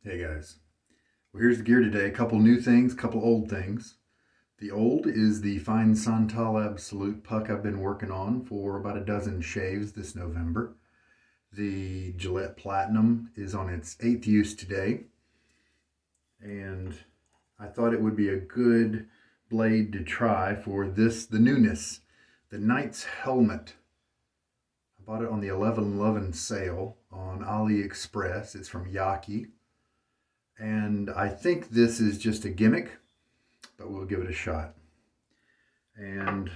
Hey guys, well here's the gear today. A couple new things, couple old things. The old is the fine Santal Absolut puck I've been working on for about a dozen shaves this November. The Gillette Platinum is on its 8th use today, and I thought it would be a good blade to try for the newness, the Knight's Helmet. I bought it on the 11/11 sale on AliExpress. It's from Yaqi. And I think this is just a gimmick, but we'll give it a shot. And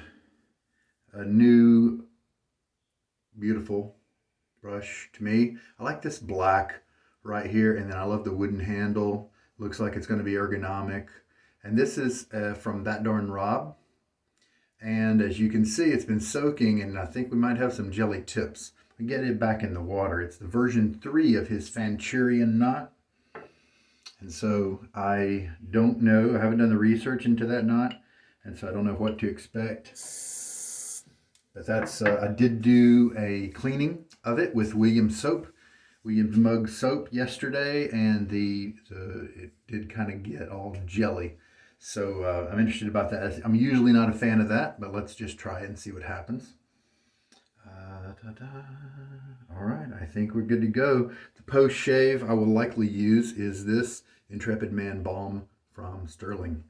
a new beautiful brush to me. I like this black right here, and then I love the wooden handle. Looks like it's going to be ergonomic. And this is from That Darn Rob. And as you can see, it's been soaking, and I think we might have some jelly tips. We get it back in the water. It's the version 3 of his Fanchurian knot. And so I don't know, I haven't done the research into that knot, and so I don't know what to expect. But that's, I did do a cleaning of it with Williams Mug soap yesterday, and it did kind of get all jelly. So I'm interested about that. I'm usually not a fan of that, but let's just try it and see what happens. All right, I think we're good to go. The post shave I will likely use is this Intrepid Man Balm from Stirling.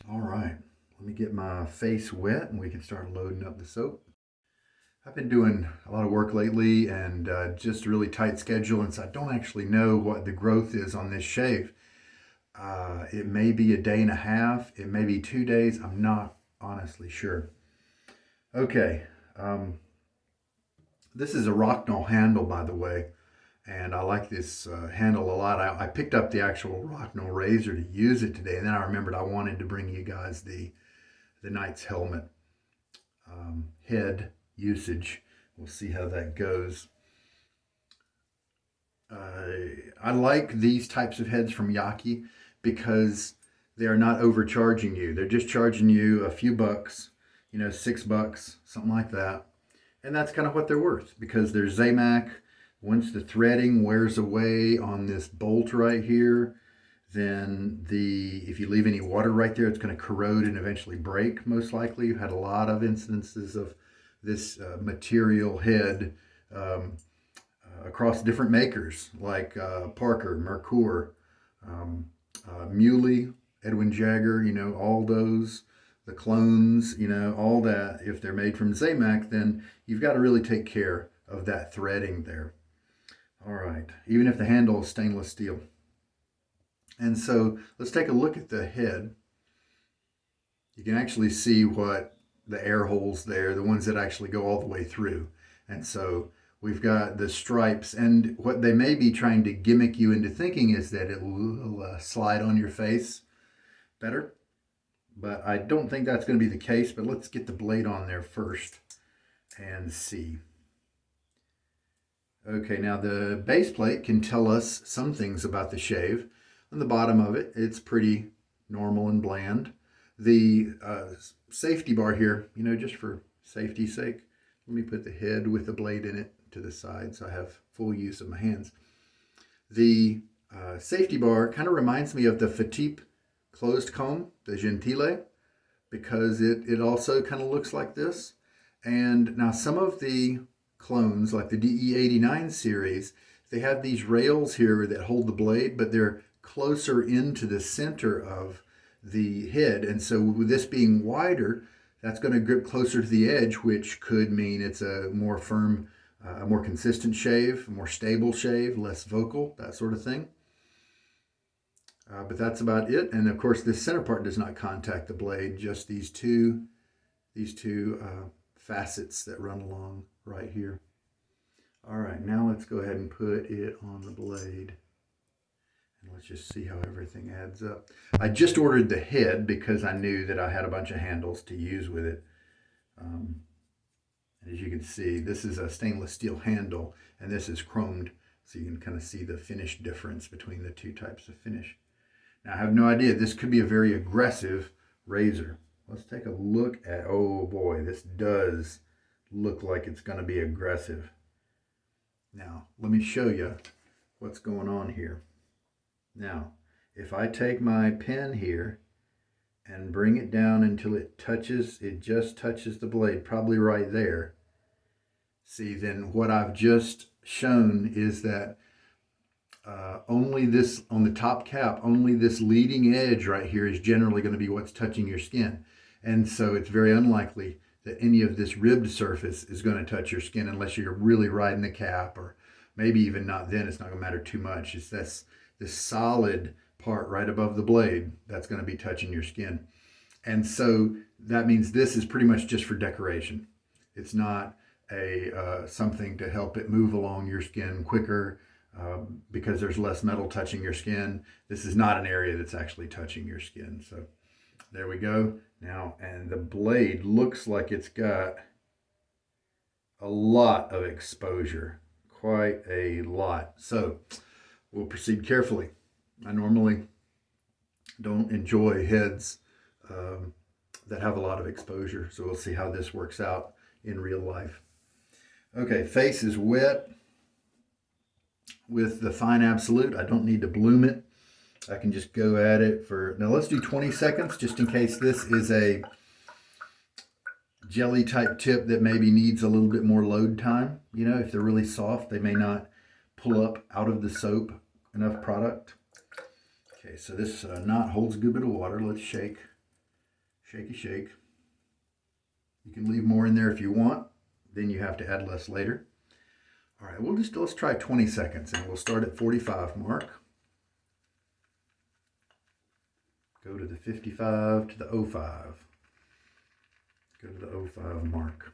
All right, let me get my face wet and we can start loading up the soap. I've been doing a lot of work lately and just a really tight schedule, and so I don't actually know what the growth is on this shave. It may be a day and a half, it may be 2 days, I'm not honestly sure. Okay, this is a Rocknall handle, by the way, and I like this handle a lot. I picked up the actual Rocknall razor to use it today, and then I remembered I wanted to bring you guys the Knight's Helmet head usage. We'll see how that goes. I like these types of heads from Yaqi because they are not overcharging you. They're just charging you a few bucks, you know, $6, something like that. And that's kind of what they're worth, because they're Zamac. Once the threading wears away on this bolt right here, then if you leave any water right there, it's going to corrode and eventually break, most likely. You've had a lot of instances of this material head across different makers, like Parker, Merkur, Muley, Edwin Jagger, you know, all those, the clones, you know, all that. If they're made from Zamac, then you've got to really take care of that threading there. All right, even if the handle is stainless steel. And so let's take a look at the head. You can actually see what the air holes there, the ones that actually go all the way through. And so we've got the stripes, and what they may be trying to gimmick you into thinking is that it will slide on your face better. But I don't think that's going to be the case, but let's get the blade on there first and see. Okay, now the base plate can tell us some things about the shave. On the bottom of it, it's pretty normal and bland. The safety bar here, you know, just for safety's sake, let me put the head with the blade in it to the side so I have full use of my hands. The safety bar kind of reminds me of the Fatip closed comb, the Gentile, because it also kind of looks like this. And now some of the clones, like the DE89 series, they have these rails here that hold the blade, but they're closer into the center of the head. And so with this being wider, that's going to grip closer to the edge, which could mean it's a more firm, a more consistent shave, a more stable shave, less vocal, that sort of thing. But that's about it. And of course, this center part does not contact the blade, just these two facets that run along right here. All right, now let's go ahead and put it on the blade. And let's just see how everything adds up. I just ordered the head because I knew that I had a bunch of handles to use with it. As you can see, this is a stainless steel handle, and this is chromed, so you can kind of see the finish difference between the two types of finish. Now, I have no idea. This could be a very aggressive razor. Let's take a look at, oh boy, this does look like it's going to be aggressive. Now, let me show you what's going on here. Now, if I take my pen here and bring it down until it just touches the blade, probably right there. See, then what I've just shown is that only this, on the top cap, only this leading edge right here is generally going to be what's touching your skin. And so it's very unlikely that any of this ribbed surface is going to touch your skin unless you're really riding the cap, or maybe even not then. It's not going to matter too much. It's this solid part right above the blade that's going to be touching your skin. And so that means this is pretty much just for decoration. It's not something to help it move along your skin quicker because there's less metal touching your skin. This is not an area that's actually touching your skin. So there we go. Now, and the blade looks like it's got a lot of exposure, quite a lot. So we'll proceed carefully. I normally don't enjoy heads that have a lot of exposure, so we'll see how this works out in real life. Okay, face is wet with the Fine Absolute. I don't need to bloom it. I can just go at it for, now let's do 20 seconds just in case this is a jelly type tip that maybe needs a little bit more load time. You know, if they're really soft, they may not pull up out of the soap enough product. Okay, so this knot holds a good bit of water. Let's shake. Shakey shake. You can leave more in there if you want. Then you have to add less later. All right, let's try 20 seconds and we'll start at 45 mark. Go to the 55 to the 05. Go to the 05 mark.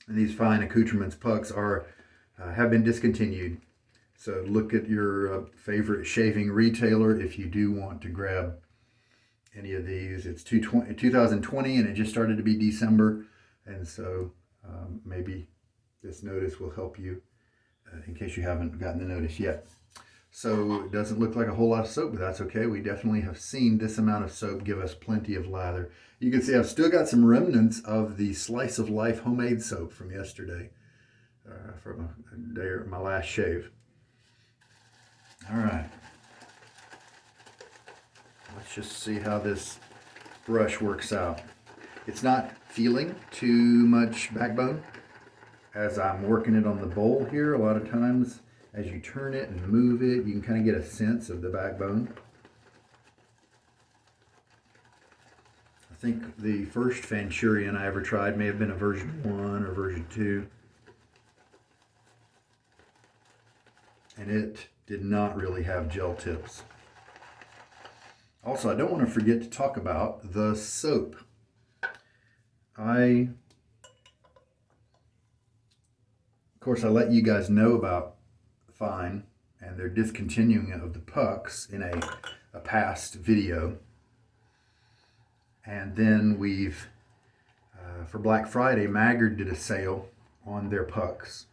And these Fine Accoutrements pucks have been discontinued. So look at your favorite shaving retailer if you do want to grab any of these. It's 2020 and it just started to be December. And so maybe this notice will help you in case you haven't gotten the notice yet. So it doesn't look like a whole lot of soap, but that's okay. We definitely have seen this amount of soap give us plenty of lather. You can see I've still got some remnants of the Slice of Life homemade soap from yesterday, from my last shave. All right. Let's just see how this brush works out. It's not feeling too much backbone as I'm working it on the bowl here. A lot of times as you turn it and move it, you can kind of get a sense of the backbone. I think the first Fanchurian I ever tried may have been a version 1 or version 2. And it did not really have gel tips. Also, I don't want to forget to talk about the soap. Of course, I let you guys know about Fine and their discontinuing of the pucks in a past video. And then we've, for Black Friday, Maggard did a sale on their pucks.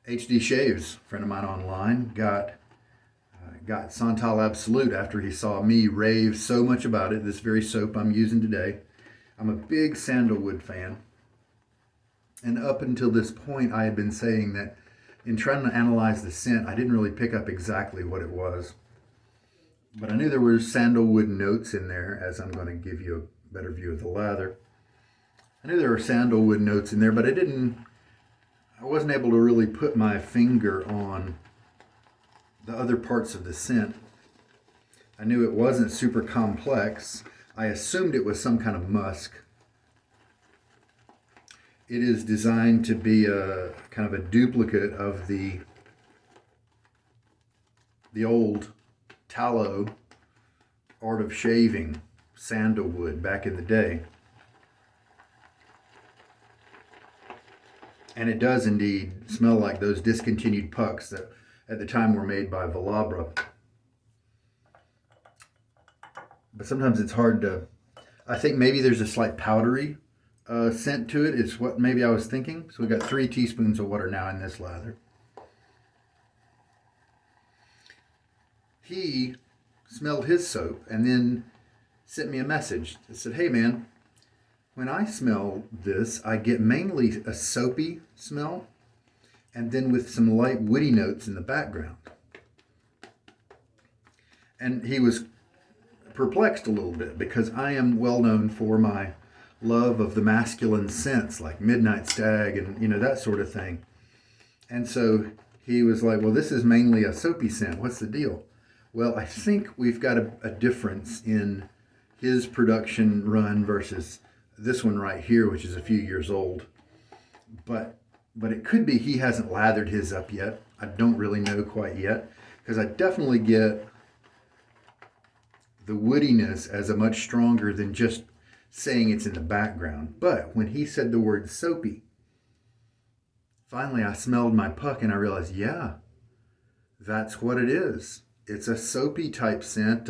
HD Shaves, a friend of mine online, got Santal Absolut after he saw me rave so much about it, this very soap I'm using today. I'm a big sandalwood fan. And up until this point, I had been saying that in trying to analyze the scent, I didn't really pick up exactly what it was. But I knew there were sandalwood notes in there, as I'm going to give you a better view of the lather. I knew there were sandalwood notes in there, but I wasn't able to really put my finger on the other parts of the scent. I knew it wasn't super complex. I assumed it was some kind of musk. It is designed to be a kind of a duplicate of the old tallow art of shaving sandalwood back in the day. And it does indeed smell like those discontinued pucks that at the time were made by Velabra. But sometimes it's hard to, I think maybe there's a slight powdery scent to it is what maybe I was thinking. So we got 3 teaspoons of water now in this lather. He smelled his soap and then sent me a message that said, "Hey man, when I smell this, I get mainly a soapy smell and then with some light woody notes in the background. And he was perplexed a little bit because I am well known for my love of the masculine scents like Midnight Stag and that sort of thing. And so he was like, well, this is mainly a soapy scent. What's the deal? Well, I think we've got a difference in his production run versus this one right here, which is a few years old. But it could be he hasn't lathered his up yet. I don't really know quite yet, because I definitely get the woodiness as a much stronger than just saying it's in the background. But when he said the word soapy, finally I smelled my puck and I realized, yeah, that's what it is. It's a soapy type scent,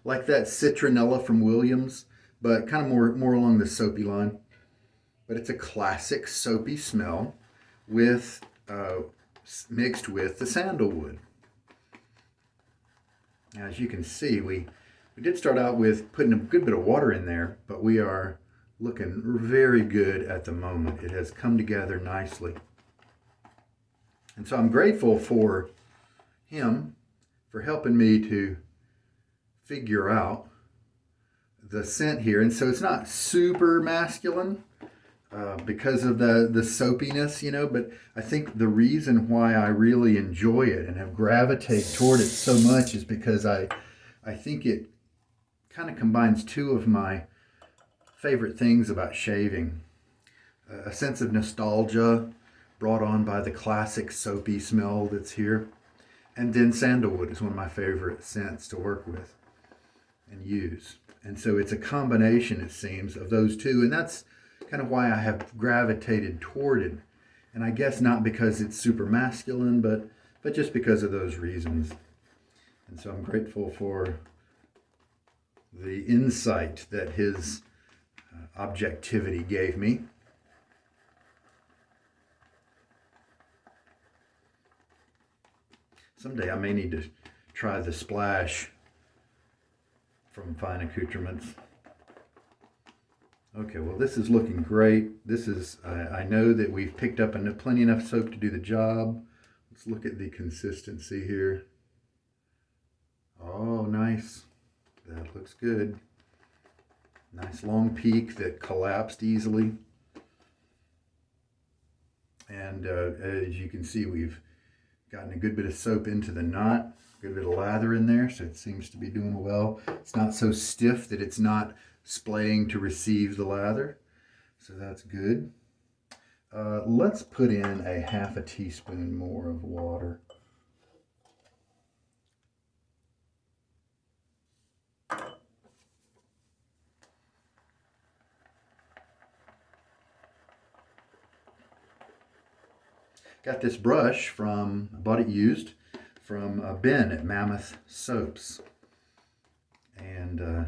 like that citronella from Williams, but kind of more along the soapy line. But it's a classic soapy smell with mixed with the sandalwood. As you can see, we did start out with putting a good bit of water in there, but we are looking very good at the moment. It has come together nicely. And so I'm grateful for him for helping me to figure out the scent here. And so it's not super masculine because of the soapiness, but I think the reason why I really enjoy it and have gravitated toward it so much is because I think it kind of combines two of my favorite things about shaving. A sense of nostalgia brought on by the classic soapy smell that's here. And then sandalwood is one of my favorite scents to work with and use. And so it's a combination, it seems, of those two. And that's kind of why I have gravitated toward it. And I guess not because it's super masculine, but just because of those reasons. And so I'm grateful for the insight that his objectivity gave me. Someday I may need to try the splash from Fine Accoutrements. Okay, well, this is looking great. This is, I know that we've picked up plenty enough soap to do the job. Let's look at the consistency here. Oh, nice. That looks good. Nice long peak that collapsed easily. And as you can see, we've gotten a good bit of soap into the knot, a good bit of lather in there, so it seems to be doing well. It's not so stiff that it's not splaying to receive the lather, so that's good. Let's put in a half a teaspoon more of water. Got this brush I bought it used from Ben at Mammoth Soaps. And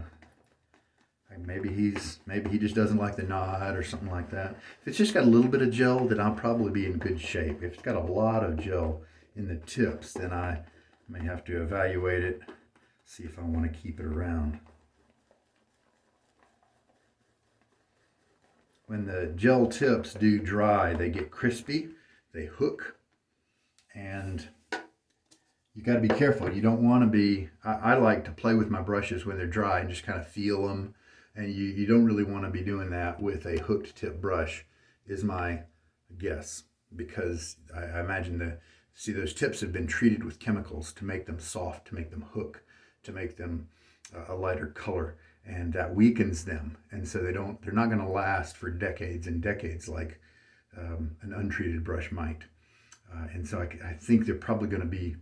maybe he just doesn't like the knot or something like that. If it's just got a little bit of gel, then I'll probably be in good shape. If it's got a lot of gel in the tips, then I may have to evaluate it, see if I want to keep it around. When the gel tips do dry, they get crispy. They hook, and you got to be careful. You don't want to be, I like to play with my brushes when they're dry and just kind of feel them, and you don't really want to be doing that with a hooked tip brush, is my guess, because I imagine those tips have been treated with chemicals to make them soft, to make them hook, to make them a lighter color, and that weakens them, and so they're not going to last for decades and decades like an untreated brush might. And so I think they're probably going to be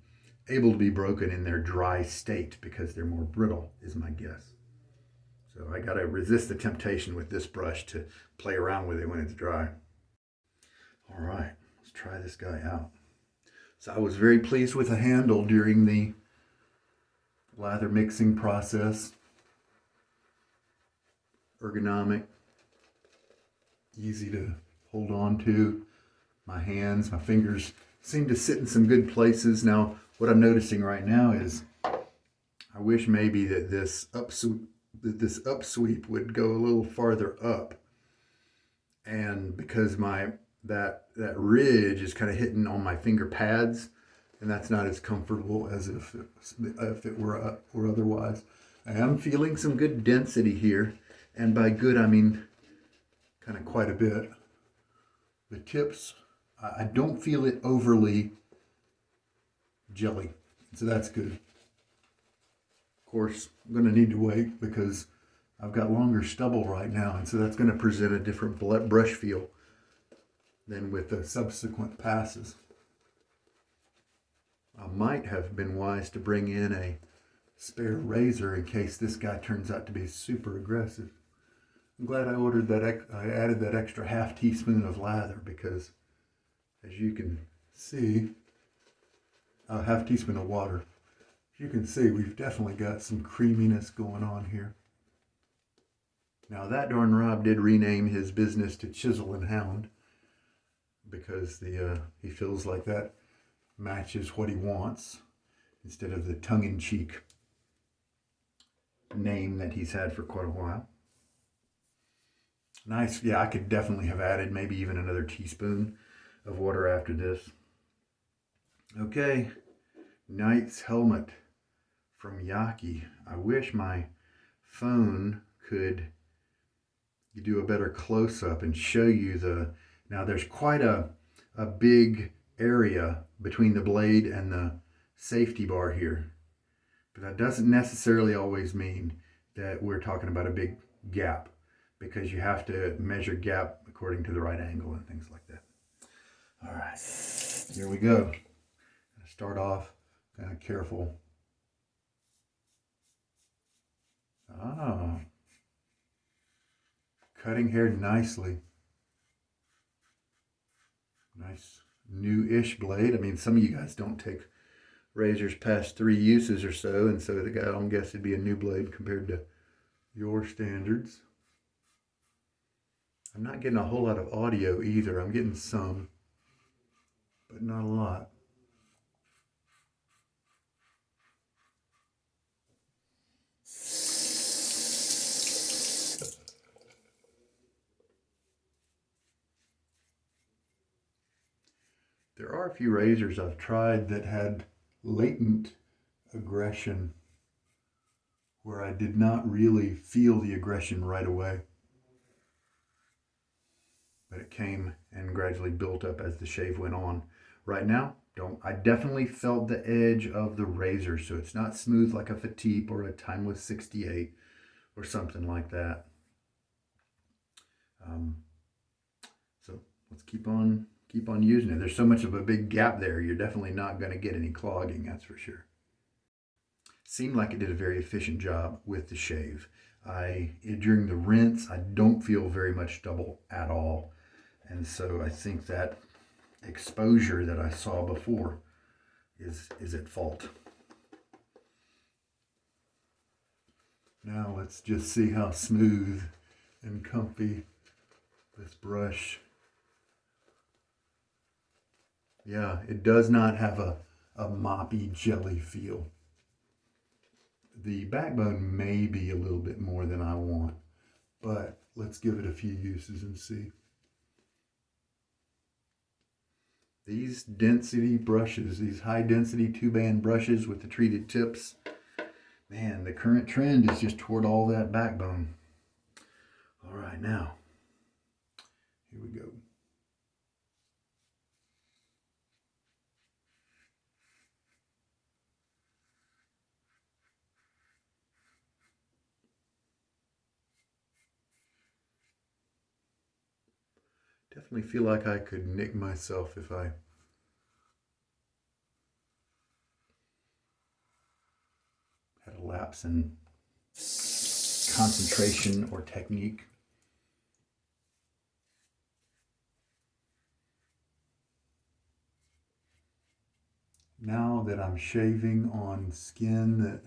able to be broken in their dry state because they're more brittle, is my guess. So I got to resist the temptation with this brush to play around with it when it's dry. All right, let's try this guy out. So I was very pleased with the handle during the lather mixing process. Ergonomic, easy to hold on to. My hands, my fingers seem to sit in some good places. Now, what I'm noticing right now is I wish maybe that this upsweep would go a little farther up. and because that ridge is kind of hitting on my finger pads, and that's not as comfortable as if it were otherwise. I am feeling some good density here, and by good I mean kind of quite a bit. The tips, I don't feel it overly jelly, so that's good. Of course, I'm going to need to wait because I've got longer stubble right now, and so that's going to present a different brush feel than with the subsequent passes. I might have been wise to bring in a spare razor in case this guy turns out to be super aggressive. I'm glad I ordered that. I added that extra half teaspoon of lather because, as you can see, a half teaspoon of water. As you can see, we've definitely got some creaminess going on here. Now that darn Rob did rename his business to Chisel and Hound because he feels like that matches what he wants instead of the tongue-in-cheek name that he's had for quite a while. Nice. Yeah, I could definitely have added maybe even another teaspoon of water after this. Okay, Knight's Helmet from Yaqi. I wish my phone could do a better close-up and show you now there's quite a big area between the blade and the safety bar here. But that doesn't necessarily always mean that we're talking about a big gap, because you have to measure gap according to the right angle and things like that. All right, here we go. Start off kind of careful. Cutting hair nicely. Nice new-ish blade. I mean, some of you guys don't take razors past 3 uses or so, and so the guy, I don't guess it'd be a new blade compared to your standards. I'm not getting a whole lot of audio either. I'm getting some, but not a lot. There are a few razors I've tried that had latent aggression where I did not really feel the aggression right away. But it came and gradually built up as the shave went on. Right now, I definitely felt the edge of the razor, so it's not smooth like a Fatip or a Timeless 68 or something like that. So let's keep on using it. There's so much of a big gap there, you're definitely not going to get any clogging, that's for sure. Seemed like it did a very efficient job with the shave. During the rinse, I don't feel very much stubble at all. And so I think that exposure that I saw before is at fault. Now let's just see how smooth and comfy this brush. Yeah, it does not have a moppy jelly feel. The backbone may be a little bit more than I want, but let's give it a few uses and see. These density brushes, these high density 2-band brushes with the treated tips, man, the current trend is just toward all that backbone. All right, now, here we go. Definitely feel like I could nick myself if I had a lapse in concentration or technique. Now that I'm shaving on skin that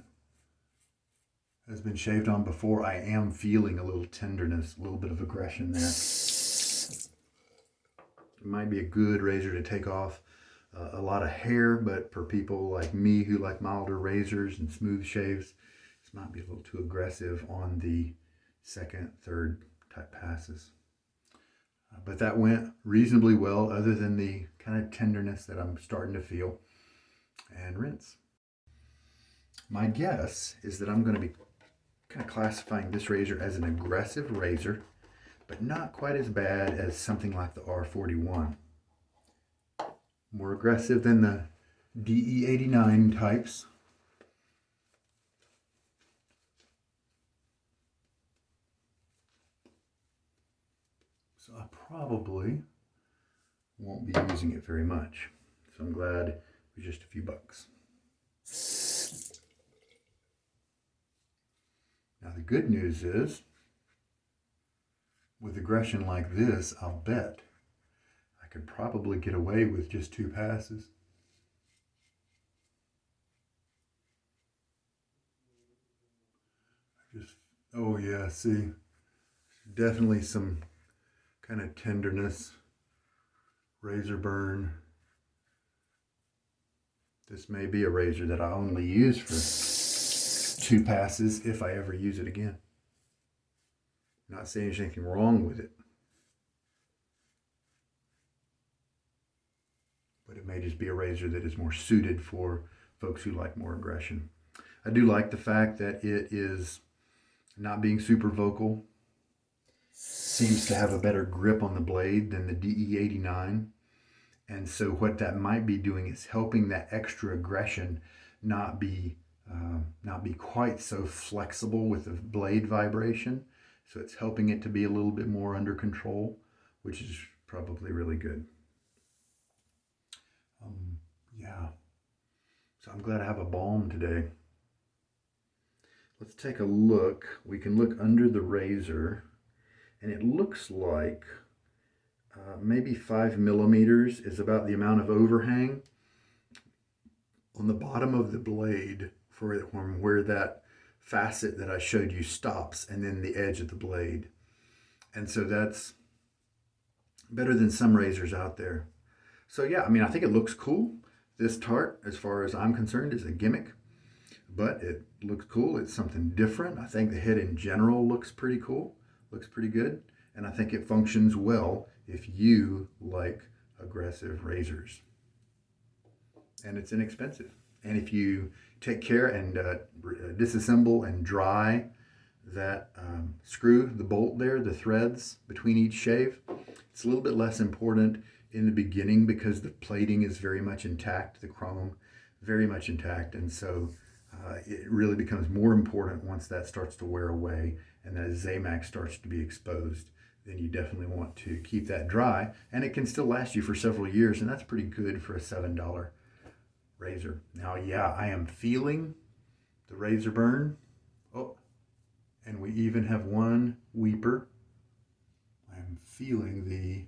has been shaved on before, I am feeling a little tenderness, a little bit of aggression there. It might be a good razor to take off a lot of hair, but for people like me who like milder razors and smooth shaves, this might be a little too aggressive on the second, third type passes. But that went reasonably well, other than the kind of tenderness that I'm starting to feel. And rinse. My guess is that I'm going to be kind of classifying this razor as an aggressive razor, but not quite as bad as something like the R41. More aggressive than the DE89 types. So I probably won't be using it very much. So I'm glad it was just a few bucks. Now the good news is, with aggression like this, I'll bet I could probably get away with just 2 passes. Oh yeah, see, definitely some kind of tenderness, razor burn. This may be a razor that I only use for 2 passes if I ever use it again. Not saying there's anything wrong with it, but it may just be a razor that is more suited for folks who like more aggression. I do like the fact that it is not being super vocal. Seems to have a better grip on the blade than the DE89. And so what that might be doing is helping that extra aggression not be quite so flexible with the blade vibration. So it's helping it to be a little bit more under control, which is probably really good. Yeah. So I'm glad I have a balm today. Let's take a look. We can look under the razor, and it looks like maybe 5 millimeters is about the amount of overhang on the bottom of the blade from where that facet that I showed you stops, and then the edge of the blade. And so that's better than some razors out there. So yeah, I mean, I think it looks cool. This tart, as far as I'm concerned, is a gimmick, but it looks cool. It's something different. I think the head in general looks pretty cool, looks pretty good. And I think it functions well if you like aggressive razors. And it's inexpensive. And if you take care and disassemble and dry that screw, the bolt there, the threads between each shave, it's a little bit less important in the beginning because the plating is very much intact, the chrome very much intact. And so it really becomes more important once that starts to wear away and that Zamax starts to be exposed. Then you definitely want to keep that dry, and it can still last you for several years, and that's pretty good for a $7 razor. Now, yeah, I am feeling the razor burn. Oh, and we even have one weeper. I'm feeling the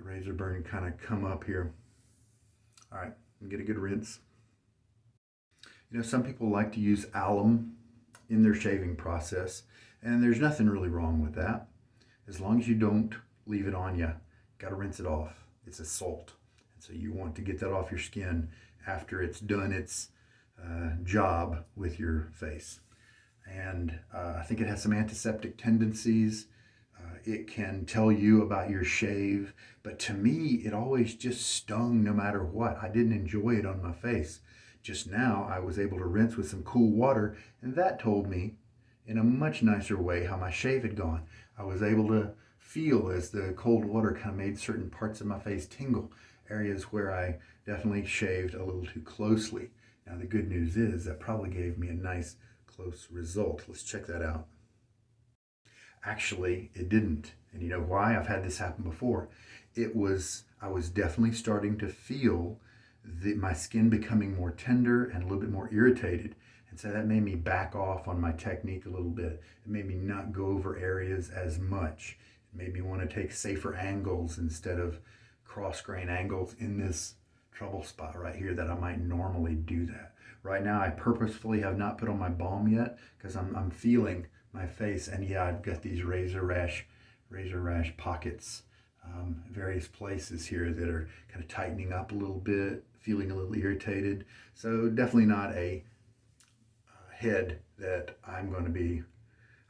razor burn kind of come up here. All right, get a good rinse. You know, some people like to use alum in their shaving process, and there's nothing really wrong with that. As long as you don't leave it on you, got to rinse it off. It's a salt. And so you want to get that off your skin after it's done its job with your face. And I think it has some antiseptic tendencies. It can tell you about your shave, but to me, it always just stung no matter what. I didn't enjoy it on my face. Just now, I was able to rinse with some cool water, and that told me in a much nicer way how my shave had gone. I was able to feel as the cold water kind of made certain parts of my face tingle, areas where I definitely shaved a little too closely. Now the good news is that probably gave me a nice close result. Let's check that out. Actually, it didn't. And you know why? I've had this happen before. I was definitely starting to feel my skin becoming more tender and a little bit more irritated. And so that made me back off on my technique a little bit. It made me not go over areas as much. It made me want to take safer angles instead of cross grain angles in this trouble spot right here that I might normally do that. Right now, I purposefully have not put on my balm yet because I'm feeling my face, and yeah, I've got these razor rash pockets, various places here that are kind of tightening up a little bit, feeling a little irritated. So definitely not a head that I'm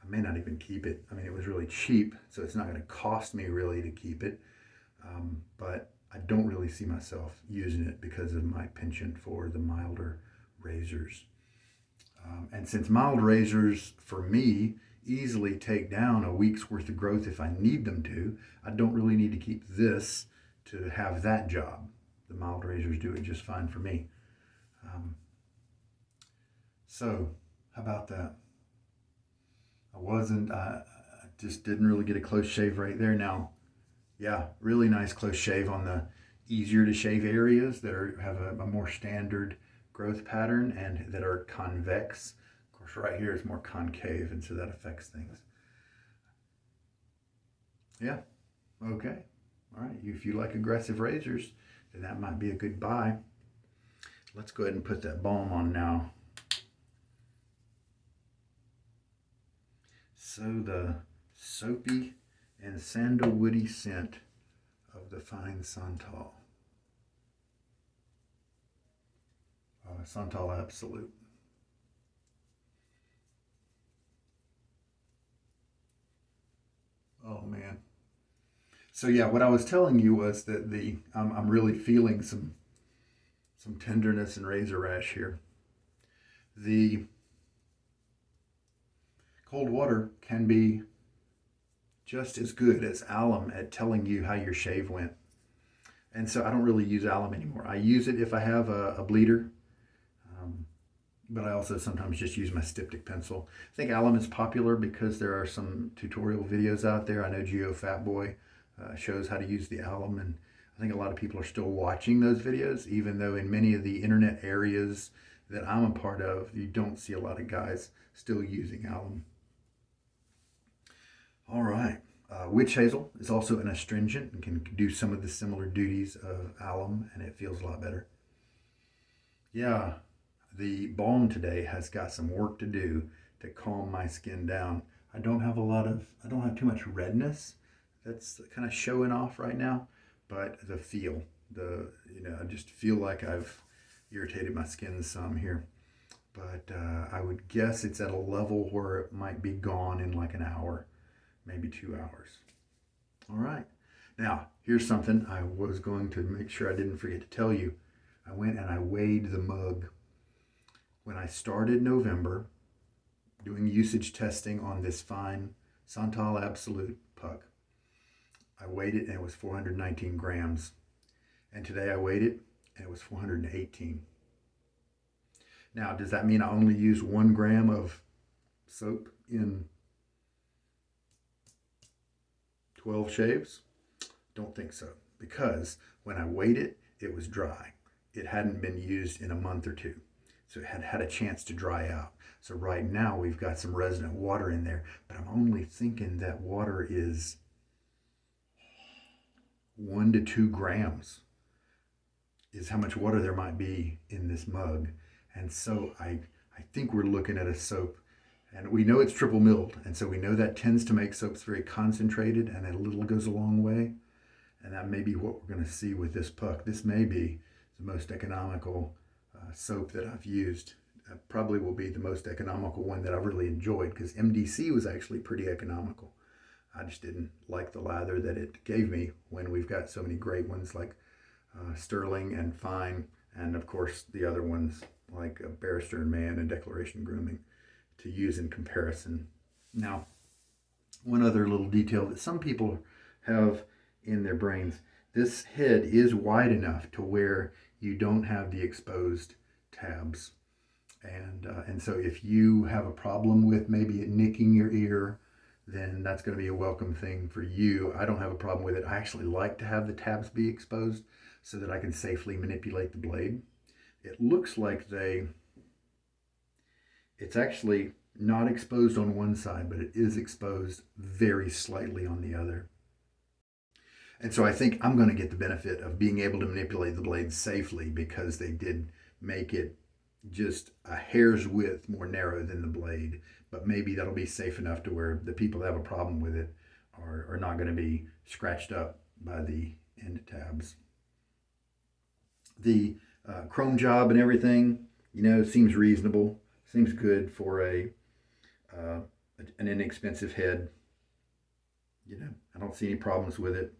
I may not even keep it. I mean, it was really cheap, so it's not going to cost me really to keep it. But I don't really see myself using it because of my penchant for the milder razors. And since mild razors, for me, easily take down a week's worth of growth if I need them to, I don't really need to keep this to have that job. The mild razors do it just fine for me. So, how about that? I just didn't really get a close shave right there. Now, yeah, really nice close shave on the easier to shave areas that have a more standard growth pattern and that are convex. Of course, right here is more concave, and so that affects things. Yeah, okay. All right, if you like aggressive razors, then that might be a good buy. Let's go ahead and put that balm on now. So the soapy and sandalwoody scent of the fine Santal. Santal Absolut. Oh man. So yeah, what I was telling you was that I'm really feeling some tenderness and razor rash here. The cold water can be just as good as alum at telling you how your shave went. And so I don't really use alum anymore. I use it if I have a bleeder, but I also sometimes just use my styptic pencil. I think alum is popular because there are some tutorial videos out there. I know Geo Fatboy shows how to use the alum, and I think a lot of people are still watching those videos, even though in many of the internet areas that I'm a part of, you don't see a lot of guys still using alum. All right. Witch hazel is also an astringent and can do some of the similar duties of alum, and it feels a lot better. Yeah, the balm today has got some work to do to calm my skin down. I don't have too much redness that's kind of showing off right now, but I just feel like I've irritated my skin some here. But I would guess it's at a level where it might be gone in like an hour, maybe 2 hours. All right. Now, here's something I was going to make sure I didn't forget to tell you. I went and I weighed the mug. When I started November doing usage testing on this fine Santal Absolut puck, I weighed it and it was 419 grams. And today I weighed it and it was 418. Now, does that mean I only use 1 gram of soap in 12 shaves? Don't think so, because when I weighed it, it was dry. It hadn't been used in a month or two, so it had had a chance to dry out. So right now we've got some resident water in there, but I'm only thinking that water is 1 to 2 grams is how much water there might be in this mug. And so I think we're looking at a soap, and we know it's triple milled, and so we know that tends to make soaps very concentrated, and a little goes a long way. And that may be what we're going to see with this puck. This may be the most economical soap that I've used. Probably will be the most economical one that I've really enjoyed, because MDC was actually pretty economical. I just didn't like the lather that it gave me when we've got so many great ones like Stirling and Fine, and of course the other ones like Barrister and Man and Declaration Grooming to use in comparison. Now, one other little detail that some people have in their brains, this head is wide enough to where you don't have the exposed tabs. And so if you have a problem with maybe it nicking your ear, then that's going to be a welcome thing for you. I don't have a problem with it. I actually like to have the tabs be exposed so that I can safely manipulate the blade. It looks like it's actually not exposed on one side, but it is exposed very slightly on the other. And so I think I'm going to get the benefit of being able to manipulate the blade safely, because they did make it just a hair's width more narrow than the blade. But maybe that'll be safe enough to where the people that have a problem with it are not going to be scratched up by the end tabs. The chrome job and everything, seems reasonable. Seems good for a an inexpensive head. You know, I don't see any problems with it.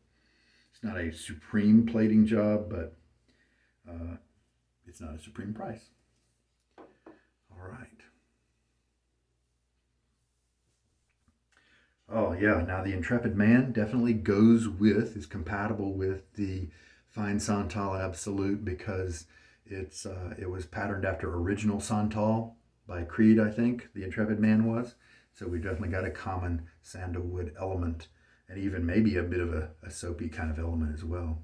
It's not a supreme plating job, but it's not a supreme price. All right. Oh yeah, now the Intrepid Man definitely is compatible with the fine Santal Absolut because it was patterned after original Santal by Creed, I think the Intrepid Man was. So we definitely got a common sandalwood element and even maybe a bit of a soapy kind of element as well.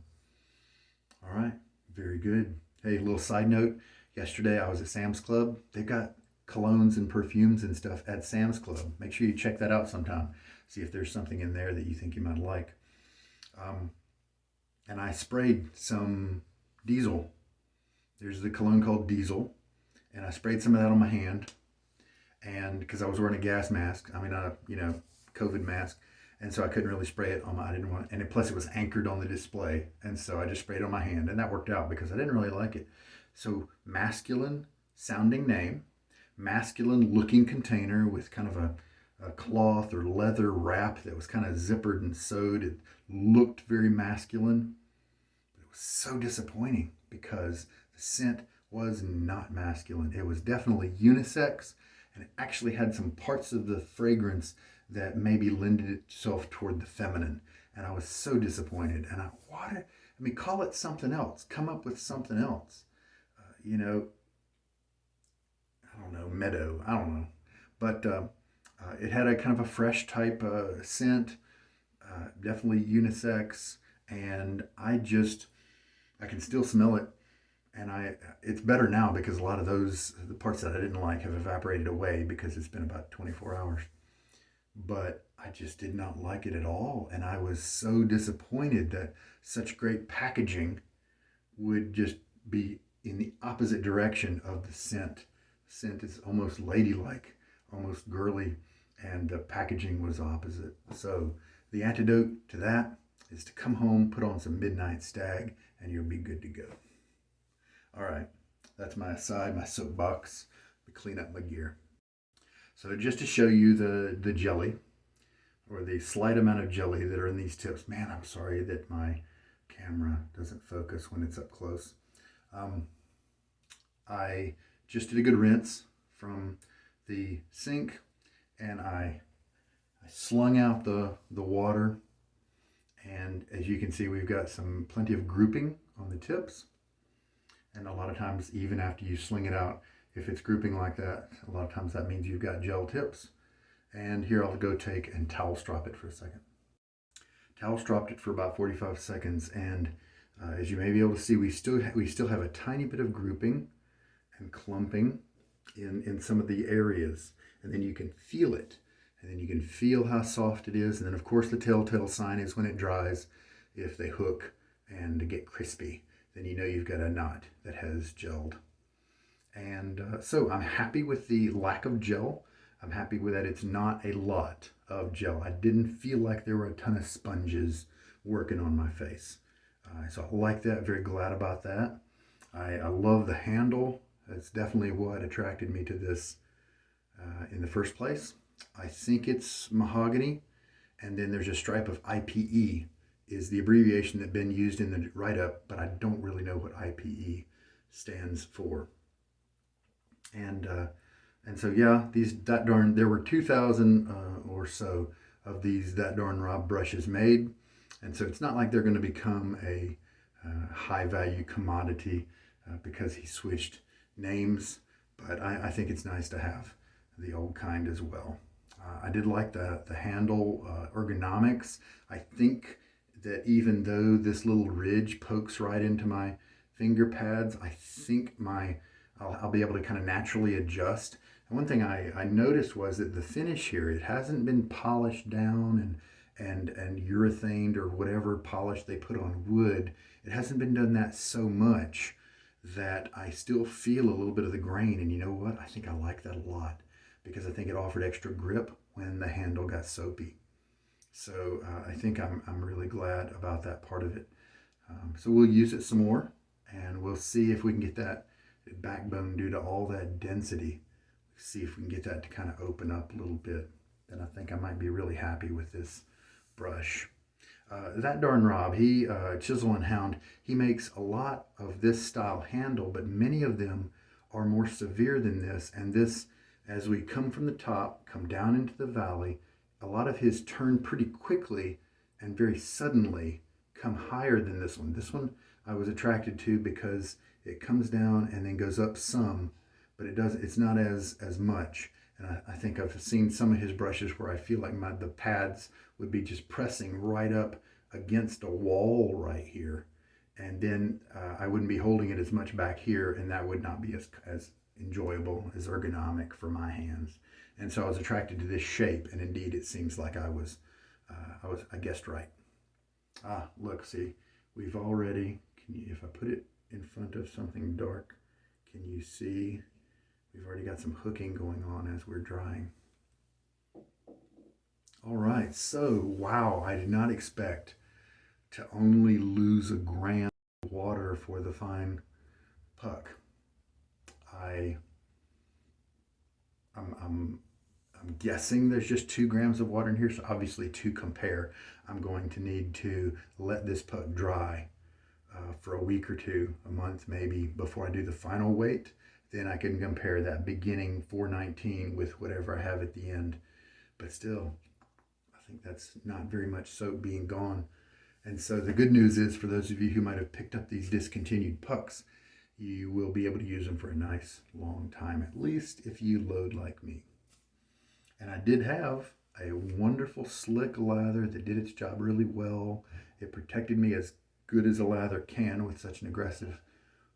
All right, very good. Hey, a little side note. Yesterday I was at Sam's Club. They've got colognes and perfumes and stuff at Sam's Club. Make sure you check that out sometime. See if there's something in there that you think you might like. Um, and I sprayed some Diesel. There's the cologne called Diesel. And I sprayed some of that on my hand. And because I was wearing a gas mask, COVID mask. And so I couldn't really spray it on my, I didn't want, and plus it was anchored on the display. And so I just sprayed it on my hand and that worked out because I didn't really like it. So masculine sounding name, masculine looking container with kind of a cloth or leather wrap that was kind of zippered and sewed. It looked very masculine, but it was so disappointing because the scent was not masculine. It was definitely unisex and it actually had some parts of the fragrance that maybe lended itself toward the feminine. And I was so disappointed. And call it something else. Come up with something else. I don't know, meadow. I don't know. But it had a kind of a fresh type scent, definitely unisex. And I can still smell it. And it's better now because a lot of the parts that I didn't like have evaporated away because it's been about 24 hours. But I just did not like it at all. And I was so disappointed that such great packaging would just be in the opposite direction of the scent. Scent is almost ladylike, almost girly, and the packaging was opposite. So the antidote to that is to come home, put on some Midnight Stag, and you'll be good to go. All right, that's my aside, my soapbox, to clean up my gear. So just to show you the jelly, or the slight amount of jelly that are in these tips. Man, I'm sorry that my camera doesn't focus when it's up close. I just did a good rinse from the sink, and I slung out the water. And as you can see, we've got plenty of grouping on the tips. And a lot of times, even after you sling it out, if it's grouping like that, a lot of times that means you've got gel tips. And here I'll go take and towel strop it for a second. Towel stropped it for about 45 seconds, and as you may be able to see, we still have a tiny bit of grouping and clumping in some of the areas, and then you can feel it, and then you can feel how soft it is, and then of course the telltale sign is when it dries. If they hook and get crispy, then you know you've got a knot that has gelled. And so I'm happy with the lack of gel. I'm happy with that it's not a lot of gel. I didn't feel like there were a ton of sponges working on my face. So I like that, very glad about that. I love the handle. That's definitely what attracted me to this in the first place. I think it's mahogany, and then there's a stripe of IPE is the abbreviation that's been used in the write-up, but I don't really know what IPE stands for. And so yeah, there were 2,000 or so of these That Darn Rob brushes made, and so it's not like they're going to become a high value commodity because he switched names, but I think it's nice to have the old kind as well. I did like the handle ergonomics. I think that even though this little ridge pokes right into my finger pads, I think I'll be able to kind of naturally adjust. And one thing I noticed was that the finish here, it hasn't been polished down and urethaned or whatever polish they put on wood. It hasn't been done that so much that I still feel a little bit of the grain. And you know what? I think I like that a lot because I think it offered extra grip when the handle got soapy. So I think I'm really glad about that part of it. So we'll use it some more, and we'll see if we can get that backbone due to all that density. See if we can get that to kind of open up a little bit. then I think I might be really happy with this brush. That darn Rob, he, Chisel and Hound, he makes a lot of this style handle, but many of them are more severe than this. And this, as we come from the top, come down into the valley, a lot of his turn pretty quickly and very suddenly come higher than this one. This one I was attracted to because it comes down and then goes up some, but it's not as much. And I think I've seen some of his brushes where I feel like the pads would be just pressing right up against a wall right here. And then I wouldn't be holding it as much back here, and that would not be as enjoyable, as ergonomic for my hands. And so I was attracted to this shape, and indeed it seems like I guessed right. Ah, look, see, we've already, if I put it in front of something dark, can you see? We've already got some hooking going on as we're drying. All right, so wow, I did not expect to only lose a gram of water for the fine puck. I'm guessing there's just 2 grams of water in here, so obviously to compare, I'm going to need to let this puck dry for a week or two, a month maybe, before I do the final weight. Then I can compare that beginning 419 with whatever I have at the end. But still, I think that's not very much soap being gone. And so the good news is, for those of you who might have picked up these discontinued pucks, you will be able to use them for a nice long time, at least if you load like me. And I did have a wonderful slick lather that did its job really well. It protected me as good as a lather can with such an aggressive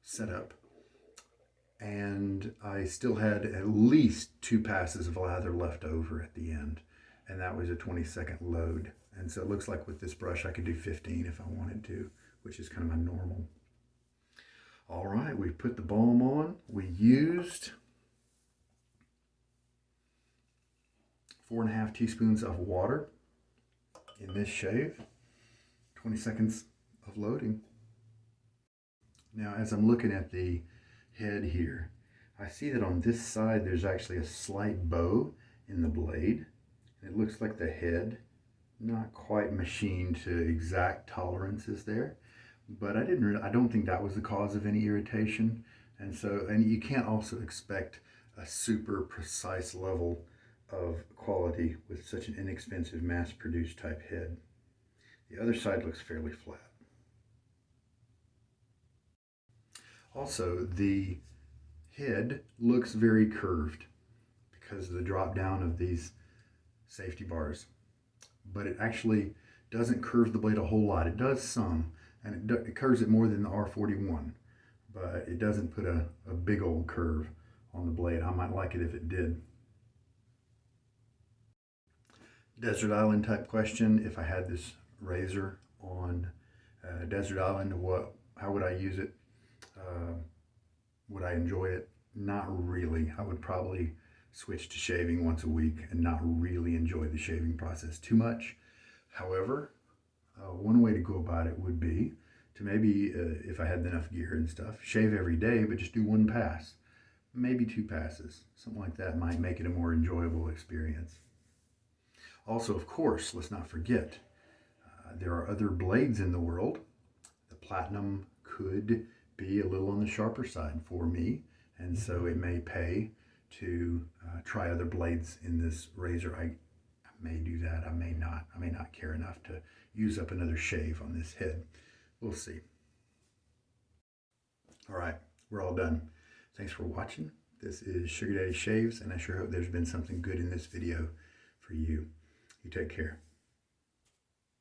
setup. And I still had at least 2 passes of lather left over at the end. And that was a 20-second load. And so it looks like with this brush I could do 15 if I wanted to, which is kind of my normal. All right, we put the balm on. We used 4.5 teaspoons of water in this shave. 20 seconds of loading. Now, as I'm looking at the head here, I see that on this side there's actually a slight bow in the blade. It looks like the head, not quite machined to exact tolerances there, but I don't think that was the cause of any irritation. And you can't also expect a super precise level of quality with such an inexpensive mass-produced type head. The other side looks fairly flat. Also, the head looks very curved because of the drop down of these safety bars, but it actually doesn't curve the blade a whole lot. It does some, and it curves it more than the R41, but it doesn't put a big old curve on the blade. I might like it if it did. Desert Island type question: if I had this razor on Desert Island, how would I use it? Would I enjoy it? Not really. I would probably switch to shaving once a week and not really enjoy the shaving process too much. However, one way to go about it would be to maybe, if I had enough gear and stuff, shave every day, but just do 1 pass, maybe 2 passes. Something like that might make it a more enjoyable experience. Also, of course, let's not forget, there are other blades in the world. The Platinum could be a little on the sharper side for me, and so it may pay to try other blades in this razor. I may do that, I may not. I may not care enough to use up another shave on this head. We'll see. All right, we're all done. Thanks for watching. This is Sugar Daddy Shaves, and I sure hope there's been something good in this video for you. You take care.